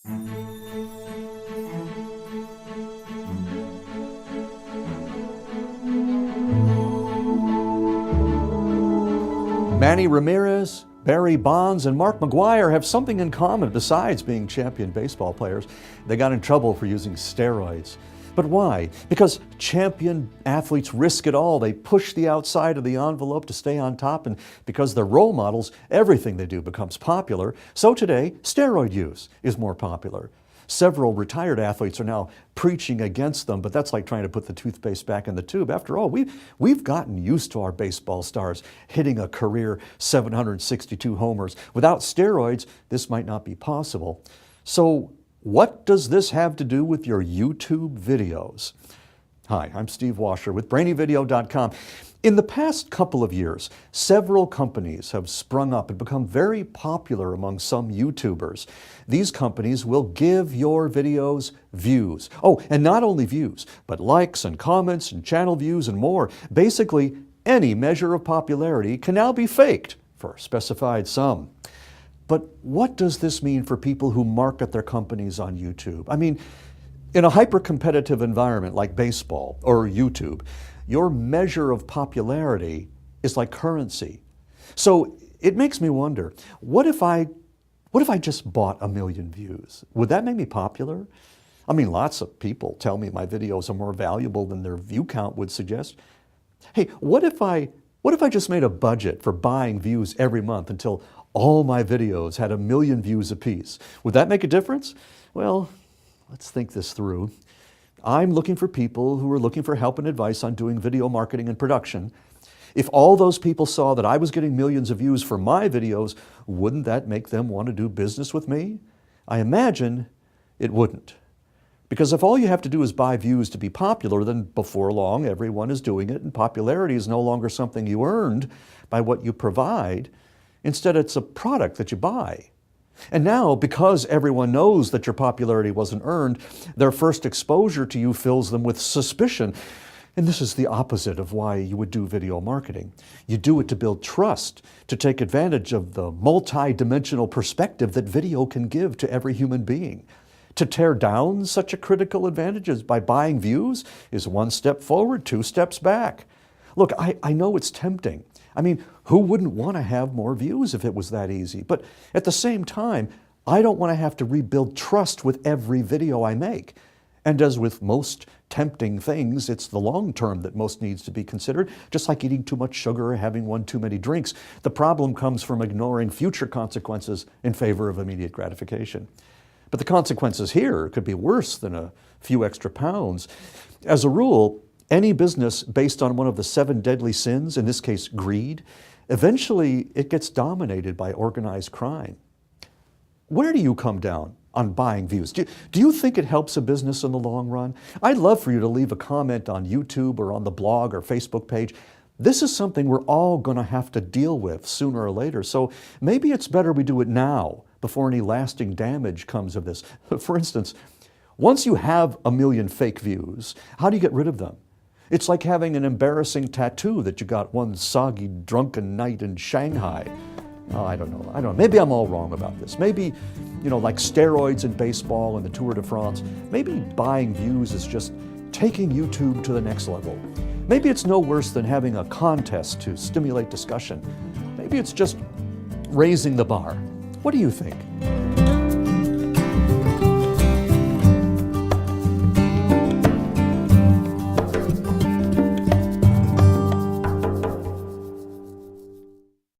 Manny Ramirez, Barry Bonds, and Mark McGwire have something in common besides being champion baseball players. They got in trouble for using steroids. But why? Because champion athletes risk it all. They push the outside of the envelope to stay on top, and because they're role models, everything they do becomes popular. So today, steroid use is more popular. Several retired athletes are now preaching against them, but that's like trying to put the toothpaste back in the tube. After all, we've gotten used to our baseball stars hitting a career 762 homers. Without steroids, this might not be possible. So what does this have to do with your YouTube videos? Hi, I'm Steve Washer with BrainyVideo.com. In the past couple of years, several companies have sprung up and become very popular among some YouTubers. These companies will give your videos views. Oh, and not only views, but likes and comments and channel views and more. Basically, any measure of popularity can now be faked for a specified sum. But what does this mean for people who market their companies on YouTube? I mean, in a hyper-competitive environment like baseball or YouTube, your measure of popularity is like currency. So it makes me wonder, what if I just bought 1 million views? Would that make me popular? I mean, lots of people tell me my videos are more valuable than their view count would suggest. Hey, what if I just made a budget for buying views every month until all my videos had 1 million views apiece? Would that make a difference? Well, let's think this through. I'm looking for people who are looking for help and advice on doing video marketing and production. If all those people saw that I was getting millions of views for my videos, wouldn't that make them want to do business with me? I imagine it wouldn't. Because if all you have to do is buy views to be popular, then before long everyone is doing it, and popularity is no longer something you earned by what you provide. Instead, it's a product that you buy. And now, because everyone knows that your popularity wasn't earned, their first exposure to you fills them with suspicion. And this is the opposite of why you would do video marketing. You do it to build trust, to take advantage of the multi-dimensional perspective that video can give to every human being. To tear down such a critical advantage by buying views is 1 step forward, 2 steps back. Look, I know it's tempting. I mean, who wouldn't want to have more views if it was that easy? But at the same time, I don't want to have to rebuild trust with every video I make. And as with most tempting things, it's the long term that most needs to be considered, just like eating too much sugar or having one too many drinks. The problem comes from ignoring future consequences in favor of immediate gratification. But the consequences here could be worse than a few extra pounds. As a rule, any business based on one of the 7 deadly sins, in this case greed, eventually it gets dominated by organized crime. Where do you come down on buying views? Do you think it helps a business in the long run? I'd love for you to leave a comment on YouTube or on the blog or Facebook page. This is something we're all going to have to deal with sooner or later, so maybe it's better we do it now before any lasting damage comes of this. For instance, once you have 1 million fake views, how do you get rid of them? It's like having an embarrassing tattoo that you got one soggy, drunken night in Shanghai. Oh, I don't know. Maybe I'm all wrong about this. Maybe, like steroids in baseball and the Tour de France, maybe buying views is just taking YouTube to the next level. Maybe it's no worse than having a contest to stimulate discussion. Maybe it's just raising the bar. What do you think?